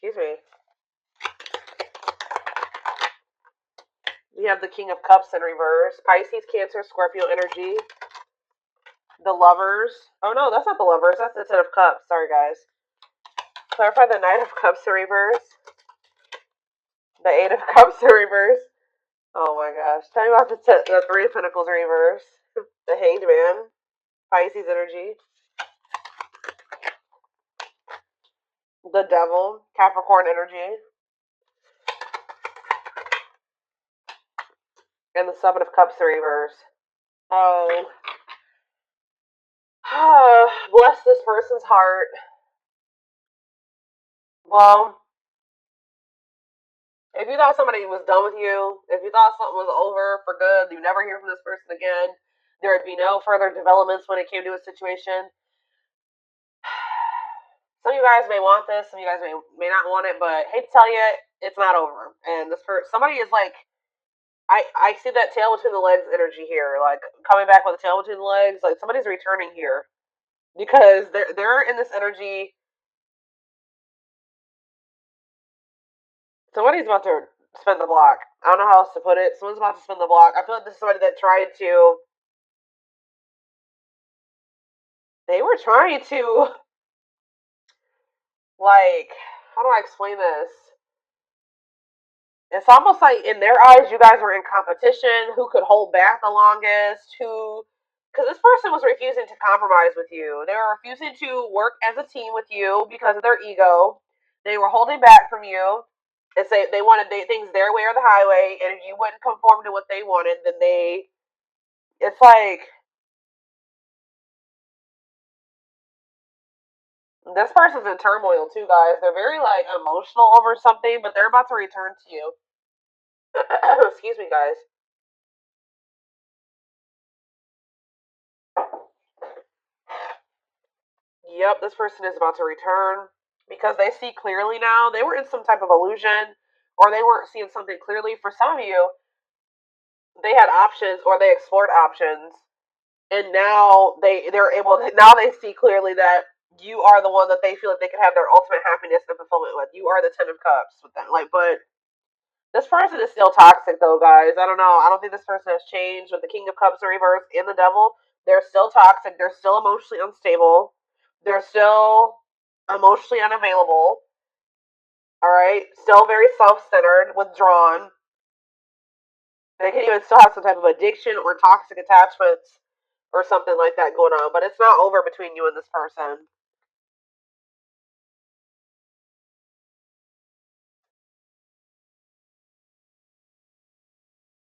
Excuse me. You have the King of Cups in reverse. Pisces, Cancer, Scorpio energy. The Lovers. Oh no, that's not the Lovers. That's the Ten of Cups. Sorry, guys. Clarify the Knight of Cups in reverse. The Eight of Cups in reverse. Oh my gosh. Tell me about the Three of Pentacles in reverse. The Hanged Man. Pisces energy. The Devil. Capricorn energy. And the Seven of Cups in reverse. Oh. Bless this person's heart. Well, if you thought somebody was done with you, if you thought something was over for good, you never hear from this person again, there would be no further developments when it came to a situation. Some of you guys may want this, some of you guys may not want it, but I hate to tell you, it's not over. And this person, somebody is like, I see that tail between the legs energy here, like coming back with a tail between the legs, like somebody's returning here because they're in this energy. Somebody's about to spin the block. I don't know how else to put it. Someone's about to spin the block. I feel like this is somebody that tried to. They were trying to, like, how do I explain this? It's almost like in their eyes, you guys were in competition. Who could hold back the longest? Because this person was refusing to compromise with you. They were refusing to work as a team with you because of their ego. They were holding back from you. And say they wanted things their way or the highway. And if you wouldn't conform to what they wanted, then it's like, this person's in turmoil too, guys. They're very like emotional over something, but they're about to return to you. Excuse me, guys. Yep, this person is about to return because they see clearly now. They were in some type of illusion, or they weren't seeing something clearly. For some of you, they had options or they explored options, and now they're able to, now they see clearly that you are the one that they feel like they can have their ultimate happiness and fulfillment with. You are the Ten of Cups with them. Like, but this person is still toxic, though, guys. I don't know. I don't think this person has changed with the King of Cups in reverse and the Devil. They're still toxic. They're still emotionally unstable. They're still emotionally unavailable. All right? Still very self-centered, withdrawn. They can even still have some type of addiction or toxic attachments or something like that going on. But it's not over between you and this person.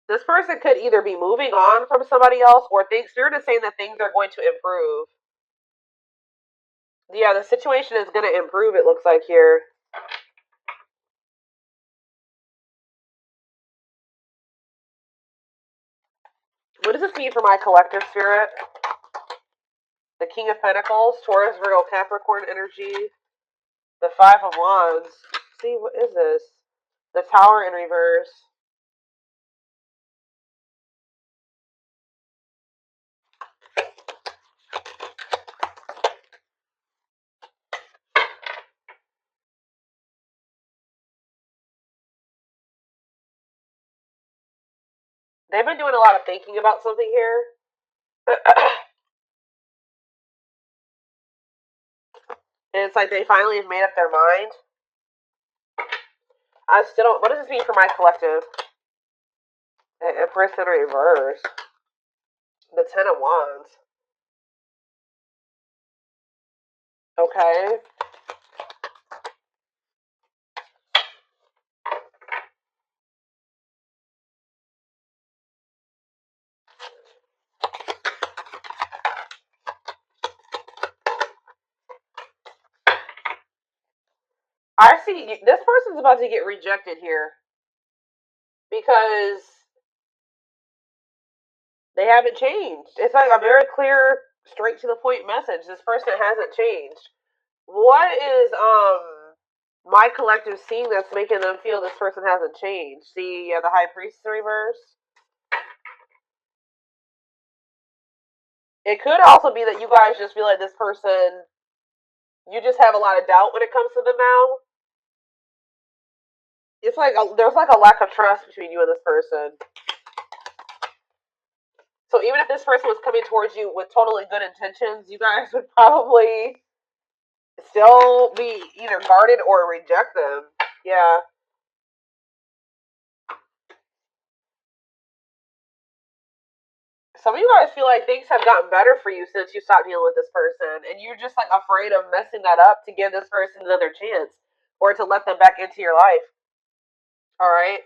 This person could either be moving on from somebody else or Spirit is saying that things are going to improve. Yeah, the situation is going to improve, it looks like here. What does this mean for my collective spirit? The King of Pentacles, Taurus, Virgo, Capricorn energy. The Five of Wands. See, what is this? The Tower in reverse. They've been doing a lot of thinking about something here. And it's like they finally have made up their mind. I still don't. What does this mean for my collective? The Empress in reverse. The Ten of Wands. Okay. I see this person's about to get rejected here because they haven't changed. It's like a very clear, straight to the point message. This person hasn't changed. What is my collective seeing that's making them feel this person hasn't changed? See, the High Priestess in reverse. It could also be that you guys just feel like this person, you just have a lot of doubt when it comes to them now. It's like there's like a lack of trust between you and this person. So even if this person was coming towards you with totally good intentions, you guys would probably still be either guarded or reject them. Yeah. Some of you guys feel like things have gotten better for you since you stopped dealing with this person, and you're just like afraid of messing that up to give this person another chance or to let them back into your life. All right.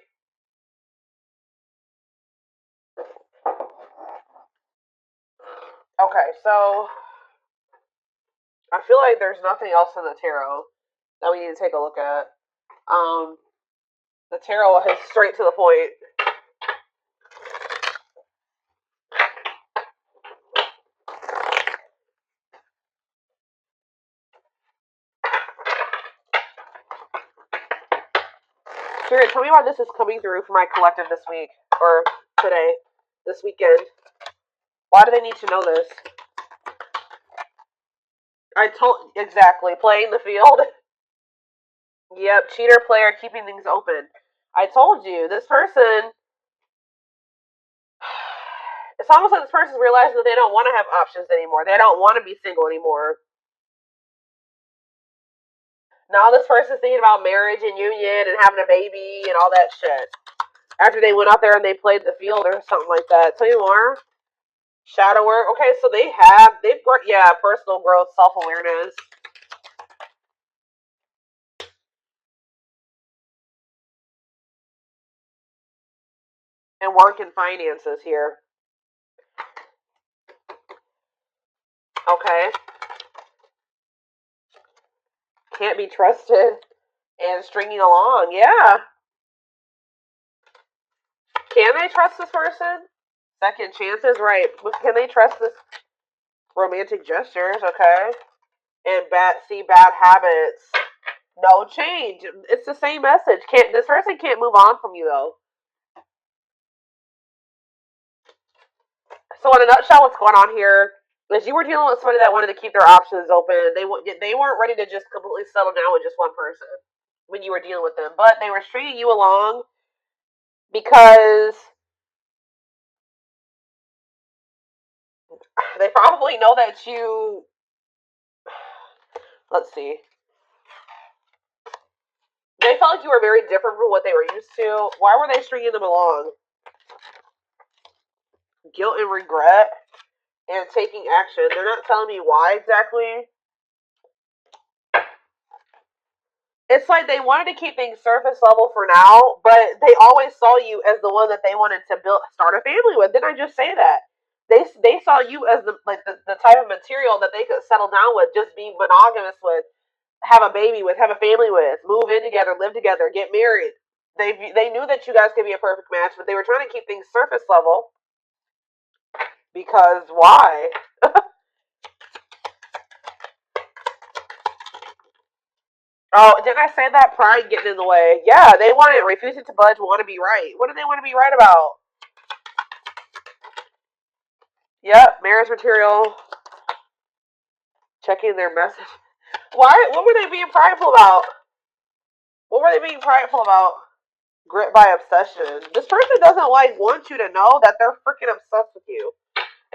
Okay, so I feel like there's nothing else in the tarot that we need to take a look at. Um, the tarot is straight to the point. Spirit, tell me why this is coming through for my collective this week or today, this weekend. Why do they need to know this? I told exactly playing the field. Yep, cheater player keeping things open. I told you this person. It's almost like this person's realizing that they don't want to have options anymore. They don't want to be single anymore. Now this person's thinking about marriage and union and having a baby and all that shit. After they went out there and they played the field or something like that. Tell you more. Shadow work. Okay, so they've worked, yeah, personal growth, self-awareness. And work and finances here. Okay. Can't be trusted. And stringing along, yeah. Can they trust this person? Second chances, right. Can they trust this romantic gestures, okay? And bad habits. No change. It's the same message. This person can't move on from you though. So in a nutshell, what's going on here is you were dealing with somebody that wanted to keep their options open. They weren't ready to just completely settle down with just one person when you were dealing with them, but they were stringing you along because they probably know that you. Let's see. They felt like you were very different from what they were used to. Why were they stringing them along? Guilt and regret and taking action. They're not telling me why exactly. It's like they wanted to keep things surface level for now, but they always saw you as the one that they wanted to start a family with. Didn't I just say that? They saw you as the type of material that they could settle down with, just be monogamous with, have a baby with, have a family with, move in together, live together, get married. They knew that you guys could be a perfect match, but they were trying to keep things surface level because why? Oh, didn't I say that? Pride getting in the way. Yeah, they want it, refusing to budge, want to be right. What do they want to be right about? Yep, marriage material. Checking their message. Why? What were they being prideful about? What were they being prideful about? Grit by obsession. This person doesn't want you to know that they're freaking obsessed with you.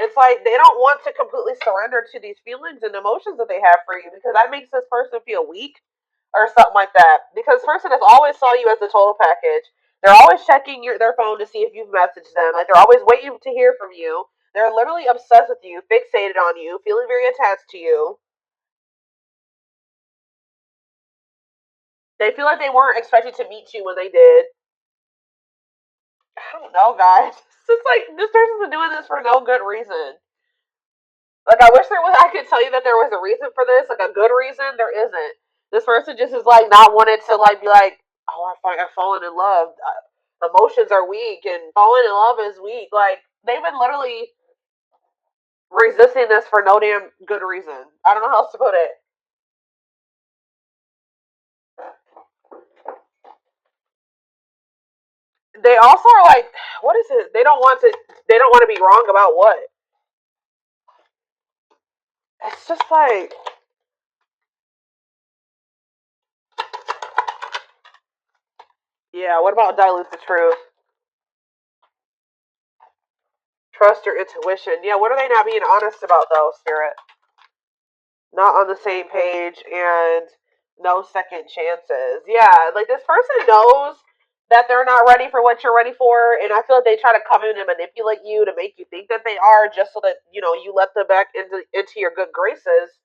It's like they don't want to completely surrender to these feelings and emotions that they have for you because that makes this person feel weak or something like that. Because this person has always saw you as the total package. They're always checking their phone to see if you've messaged them. Like they're always waiting to hear from you. They're literally obsessed with you, fixated on you, feeling very attached to you. They feel like they weren't expected to meet you when they did. I don't know, guys. It's just like this person's been doing this for no good reason. Like I wish there was. I could tell you that there was a reason for this, like a good reason. There isn't. This person just is like not wanted to like be like, oh, I've fallen in love. Emotions are weak, and falling in love is weak. Like they've been literally resisting this for no damn good reason. I don't know how else to put it. They also are like, what is it? They don't want to. They don't want to be wrong about what. It's just like Yeah, what about dilute the truth? Trust your intuition. Yeah, what are they not being honest about though, Spirit? Not on the same page and no second chances. Yeah, like this person knows that they're not ready for what you're ready for, and I feel like they try to come in and manipulate you to make you think that they are, just so that you let them back into your good graces.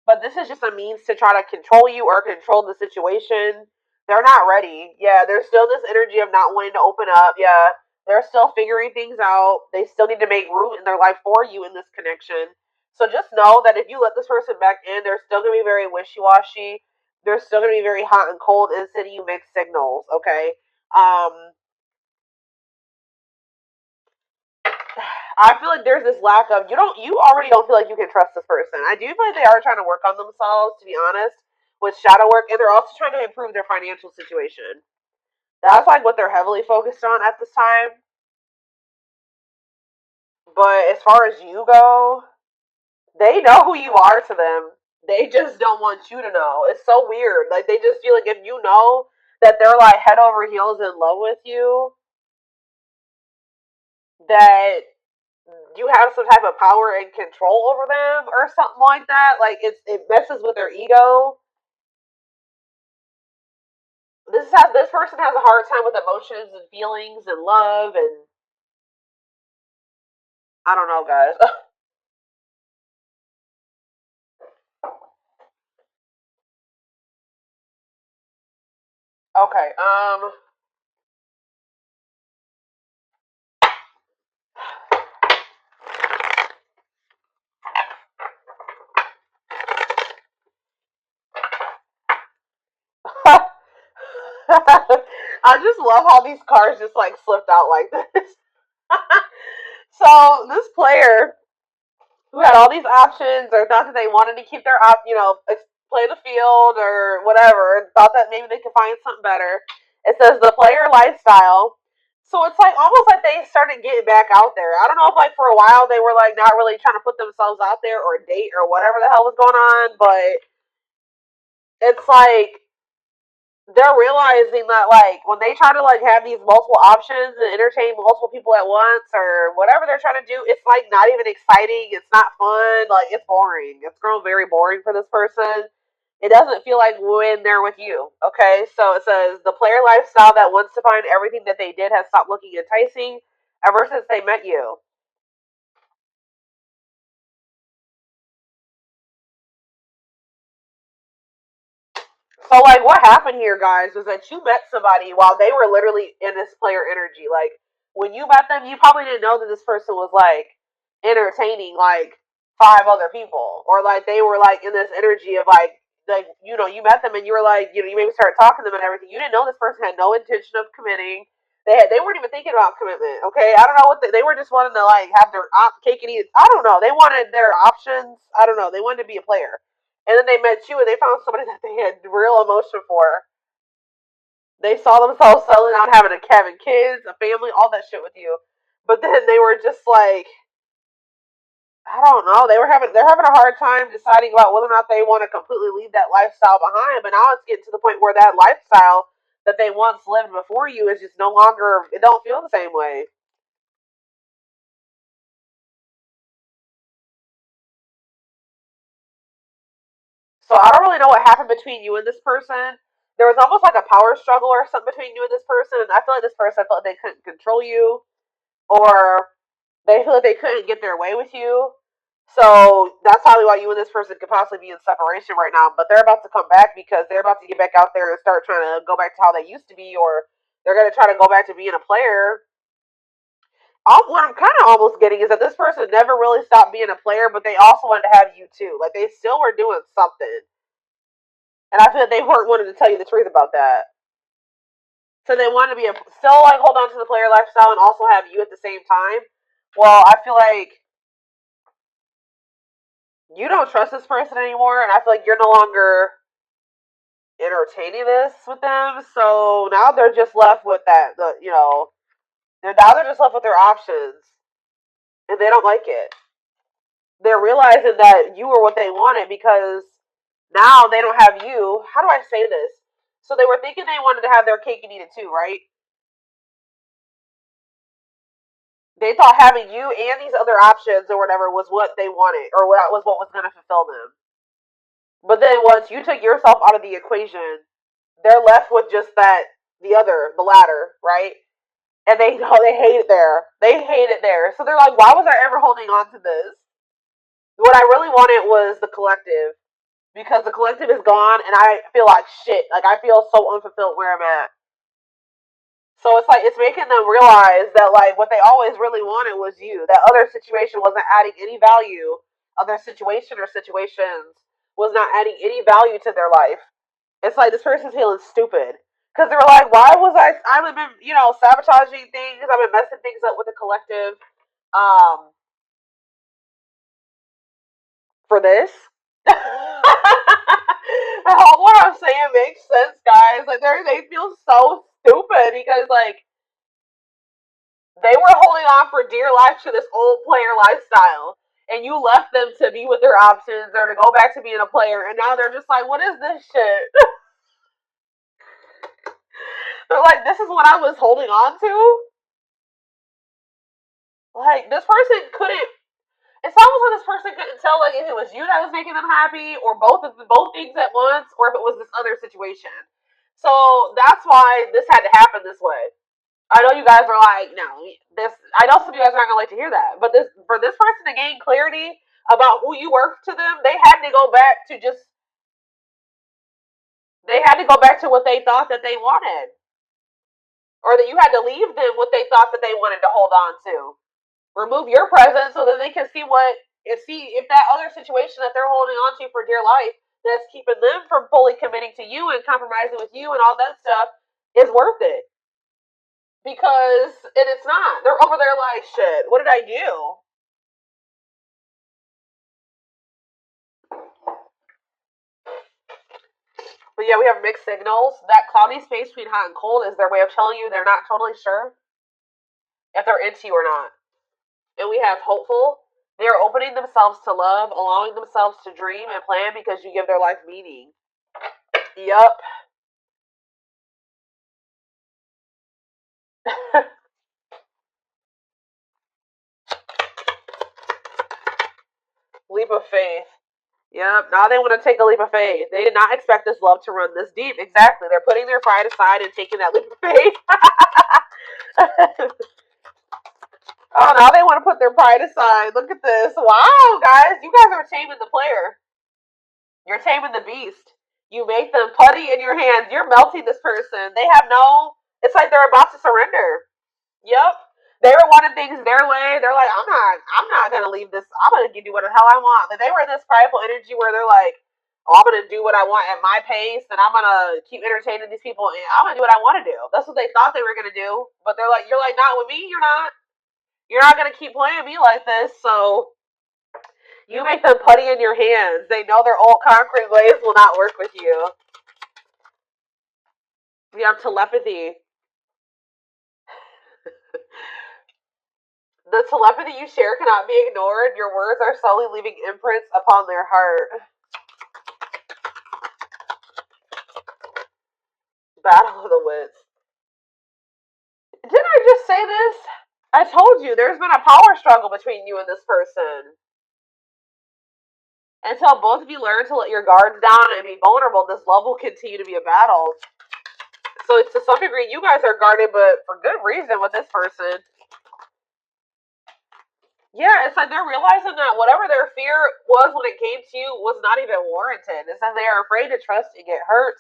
But this is just a means to try to control you or control the situation. They're not ready. Yeah, there's still this energy of not wanting to open up. Yeah, they're still figuring things out. They still need to make room in their life for you in this connection. So just know that if you let this person back in, they're still going to be very wishy-washy. They're still going to be very hot and cold and sending you mixed signals, okay? I feel like there's this lack of, you already don't feel like you can trust this person. I do feel like they are trying to work on themselves, to be honest, with shadow work, and they're also trying to improve their financial situation. That's like what they're heavily focused on at this time. But as far as you go, they know who you are to them. They just don't want you to know. It's so weird. Like they just feel like if you know that they're like head over heels in love with you, that you have some type of power and control over them or something like that. Like it messes with their ego. This person has a hard time with emotions and feelings and love, and I don't know, guys. Okay. I just love how these cards just like slipped out like this. So this player who had all these options or thought that they wanted to keep their play the field or whatever, and thought that maybe they could find something better. It says the player lifestyle. So it's like almost like they started getting back out there. I don't know if like for a while they were like not really trying to put themselves out there or date or whatever the hell was going on, but it's like they're realizing that like when they try to like have these multiple options and entertain multiple people at once or whatever they're trying to do, it's like not even exciting. It's not fun. Like it's boring. It's grown very boring for this person. It doesn't feel like when they're with you. Okay, so it says the player lifestyle that wants to find everything that they did has stopped looking enticing ever since they met you. So like what happened here, guys, was that you met somebody while they were literally in this player energy. Like when you met them, you probably didn't know that this person was like entertaining like five other people. Or like they were like in this energy of like you met them and you were like, you maybe started talking to them and everything. You didn't know this person had no intention of committing. They weren't even thinking about commitment. Okay, I don't know what they were just wanting to like have their cake and eat. I don't know. They wanted their options. I don't know. They wanted to be a player. And then they met you and they found somebody that they had real emotion for. They saw themselves settling down, having kids, a family, all that shit with you. But then they were just like, I don't know. They're having a hard time deciding about whether or not they want to completely leave that lifestyle behind. But now it's getting to the point where that lifestyle that they once lived before you is just no longer. It don't feel the same way. So I don't really know what happened between you and this person. There was almost like a power struggle or something between you and this person. And I feel like this person I felt like they couldn't control you, or they feel like they couldn't get their way with you. So that's probably why you and this person could possibly be in separation right now. But they're about to come back because they're about to get back out there and start trying to go back to how they used to be, or they're going to try to go back to being a player. What I'm kind of almost getting is that this person never really stopped being a player, but they also wanted to have you too. Like they still were doing something, and I feel like they weren't wanting to tell you the truth about that. So they wanted to be still like hold on to the player lifestyle and also have you at the same time. Well, I feel like you don't trust this person anymore, and I feel like you're no longer entertaining this with them. So now they're just left with that. They're just left with their options, and they don't like it. They're realizing that you were what they wanted because now they don't have you. How do I say this? So they were thinking they wanted to have their cake and eat it too, right? They thought having you and these other options or whatever was what they wanted, or what was going to fulfill them. But then once you took yourself out of the equation, they're left with just that, the latter, right? And they hate it there. They hate it there. So they're like, why was I ever holding on to this? What I really wanted was the collective, because the collective is gone, and I feel like shit. Like I feel so unfulfilled where I'm at. So it's like it's making them realize that like what they always really wanted was you. That other situation wasn't adding any value. Other situation or situations was not adding any value to their life. It's like this person's feeling stupid because they were like, "Why was I? I've been, sabotaging things. I've been messing things up with the collective, for this." What I'm saying makes sense, guys. Like they feel so stupid because like they were holding on for dear life to this old player lifestyle, and you left them to be with their options or to go back to being a player, and now they're just like, "What is this shit?" They're like, "This is what I was holding on to." Like this person couldn't. It's almost like this person couldn't tell like if it was you that was making them happy, or both things at once, or if it was this other situation. So that's why this had to happen this way. I know you guys are like, no, this. I know some of you guys aren't gonna like to hear that, but this for this person to gain clarity about who you were to them, they had to go back to just. They had to go back to what they thought that they wanted, or that you had to leave them what they thought that they wanted to hold on to. Remove your presence so that they can see if that other situation that they're holding on to for dear life that's keeping them from fully committing to you and compromising with you and all that stuff is worth it. Because and it's not. They're over there like, shit, what did I do? But yeah, we have mixed signals. That cloudy space between hot and cold is their way of telling you they're not totally sure if they're into you or not. And we have hopeful. They are opening themselves to love, allowing themselves to dream and plan because you give their life meaning. Yup. Leap of faith. Yep. Now they want to take a leap of faith. They did not expect this love to run this deep. Exactly. They're putting their pride aside and taking that leap of faith. Oh, now they want to put their pride aside. Look at this. Wow, guys. You guys are taming the player. You're taming the beast. You make them putty in your hands. You're melting this person. They have no. It's like they're about to surrender. Yep. They were wanting things their way. They're like, I'm not gonna leave this. I'm gonna do what the hell I want. But they were in this prideful energy where they're like, oh, I'm gonna do what I want at my pace, and I'm gonna keep entertaining these people, and I'm gonna do what I want to do. That's what they thought they were gonna do. But they're like, you're like, not with me. You're not. You're not gonna keep playing me like this. So you make them putty in your hands. They know their old concrete ways will not work with you. We have telepathy. The telepathy you share cannot be ignored. Your words are slowly leaving imprints upon their heart. Battle of the wits. Didn't I just say this? I told you there's been a power struggle between you and this person. Until both of you learn to let your guards down and be vulnerable, this love will continue to be a battle. So to some degree, you guys are guarded, but for good reason with this person. Yeah, it's like they're realizing that whatever their fear was when it came to you was not even warranted. It's that they are afraid to trust and get hurt.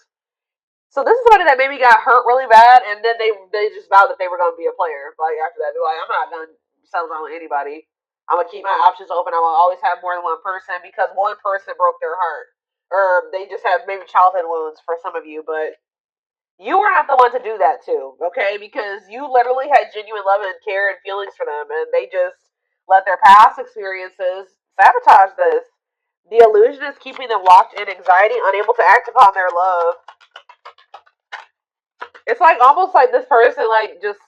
So this is somebody that maybe got hurt really bad, and then they just vowed that they were going to be a player. Like after that, they're like, I'm not going to settle down with anybody. I'm going to keep my options open. I'm going to always have more than one person because one person broke their heart. Or they just have maybe childhood wounds for some of you, but you were not the one to do that too, okay? Because you literally had genuine love and care and feelings for them, and they just let their past experiences sabotage this. The illusion is keeping them locked in anxiety, unable to act upon their love. It's like almost like this person like just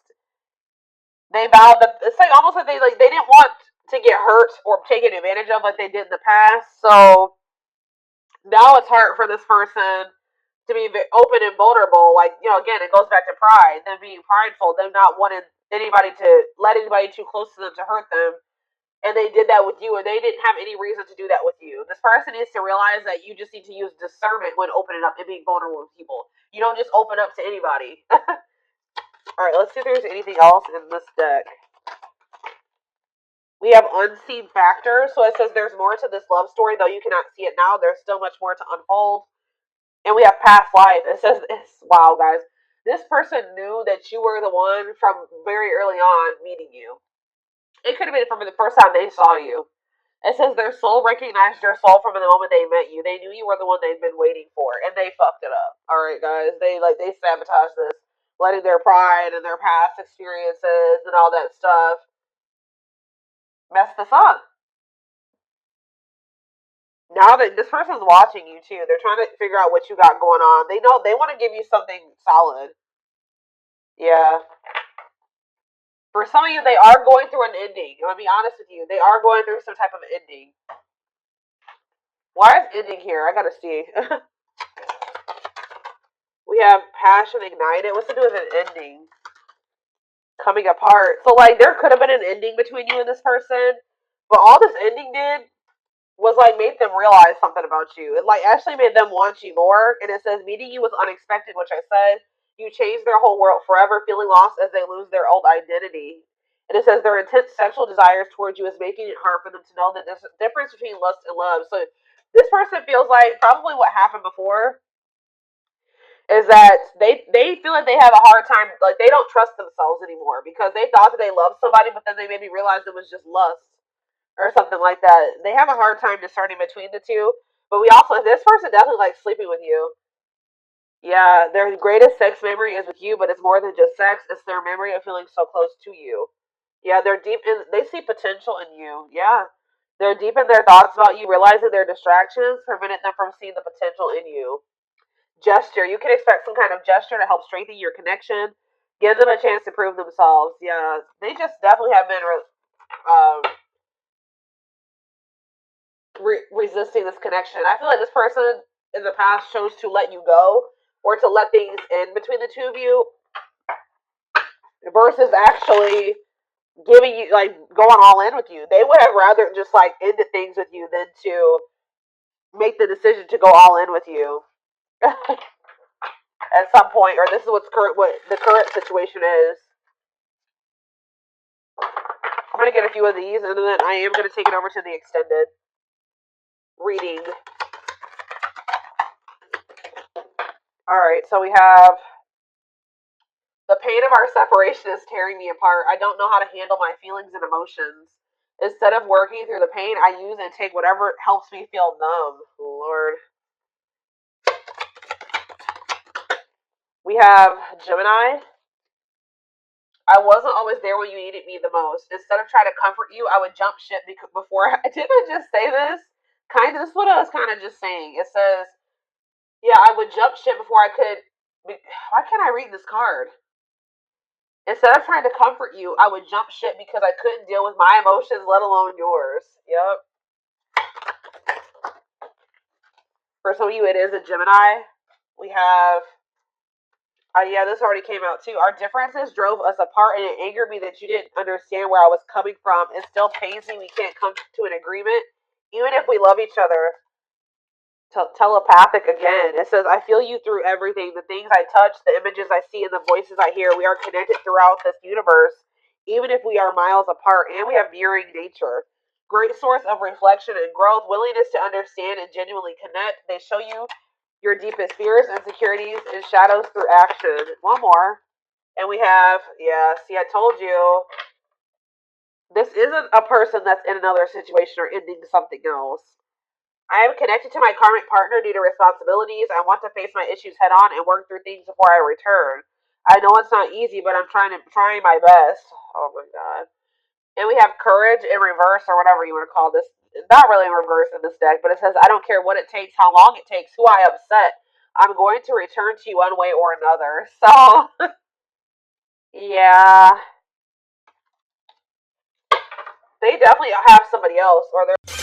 they vowed that it's like almost like they didn't want to get hurt or taken advantage of like they did in the past. So now it's hard for this person to be open and vulnerable. Like, you know, again, it goes back to pride, them being prideful, them not wanting anybody to let anybody too close to them to hurt them. And they did that with you, and they didn't have any reason to do that with you. This person needs to realize that you just need to use discernment when opening up and being vulnerable with people. You don't just open up to anybody. Alright, let's see if there's anything else in this deck. We have unseen factors. So it says there's more to this love story, though you cannot see it now. There's still much more to unfold. And we have past life. It says, wow, guys. This person knew that you were the one from very early on meeting you. It could have been from the first time they saw you. It says their soul recognized your soul from the moment they met you. They knew you were the one they'd been waiting for, and they fucked it up. Alright, guys. They sabotaged this. Letting their pride and their past experiences and all that stuff mess this up. Now that this person's watching you too, they're trying to figure out what you got going on. They know they want to give you something solid. Yeah. For some of you, they are going through an ending. I'm going to be honest with you. They are going through some type of ending. Why is ending here? I got to see. We have passion ignited. What's to do with an ending? Coming apart. So, like, there could have been an ending between you and this person. But all this ending did was, like, made them realize something about you. It, like, actually made them want you more. And it says, meeting you was unexpected, which I said. You changed their whole world forever, feeling lost as they lose their old identity. And it says their intense sexual desires towards you is making it hard for them to know that there's a difference between lust and love. So this person feels like probably what happened before is that they feel like they have a hard time, like they don't trust themselves anymore because they thought that they loved somebody, but then they maybe realized it was just lust or something like that. They have a hard time discerning between the two. But we also, this person definitely likes sleeping with you. Yeah, their greatest sex memory is with you, but it's more than just sex. It's their memory of feeling so close to you. Yeah, they're deep in, they see potential in you. Yeah. They're deep in their thoughts about you, realizing their distractions prevented them from seeing the potential in you. Gesture. You can expect some kind of gesture to help strengthen your connection. Give them a chance to prove themselves. Yeah, they just definitely have been resisting this connection. I feel like this person in the past chose to let you go or to let things end between the two of you versus actually giving you, like, going all in with you. They would have rather just, like, ended things with you than to make the decision to go all in with you at some point, or this is what the current situation is. I'm going to get a few of these, and then I am going to take it over to the extended reading. Alright, so we have the pain of our separation is tearing me apart. I don't know how to handle my feelings and emotions. Instead of working through the pain, I use and take whatever helps me feel numb. Lord. We have Gemini. I wasn't always there when you needed me the most. Instead of trying to comfort you, I would jump ship before. Didn't I just say this? This is what I was kind of just saying. It says, yeah, I would jump ship before I could. Why can't I read this card? Instead of trying to comfort you, I would jump ship because I couldn't deal with my emotions, let alone yours. Yep. For some of you, it is a Gemini. We have, yeah, this already came out too. Our differences drove us apart, and it angered me that you didn't understand where I was coming from. It still pains me we can't come to an agreement, even if we love each other. Telepathic again. It says, I feel you through everything. The things I touch, the images I see, and the voices I hear. We are connected throughout this universe, even if we are miles apart, and we have mirroring nature. Great source of reflection and growth, willingness to understand and genuinely connect. They show you your deepest fears, insecurities, and shadows through action. One more. And we have, yeah, see, I told you. This isn't a person that's in another situation or ending something else. I am connected to my karmic partner due to responsibilities. I want to face my issues head on and work through things before I return. I know it's not easy, but I'm trying my best. Oh my god. And we have courage in reverse, or whatever you want to call this. Not really in reverse in this deck, but it says, I don't care what it takes, how long it takes, who I upset. I'm going to return to you one way or another. So, yeah. They definitely have somebody else, or they're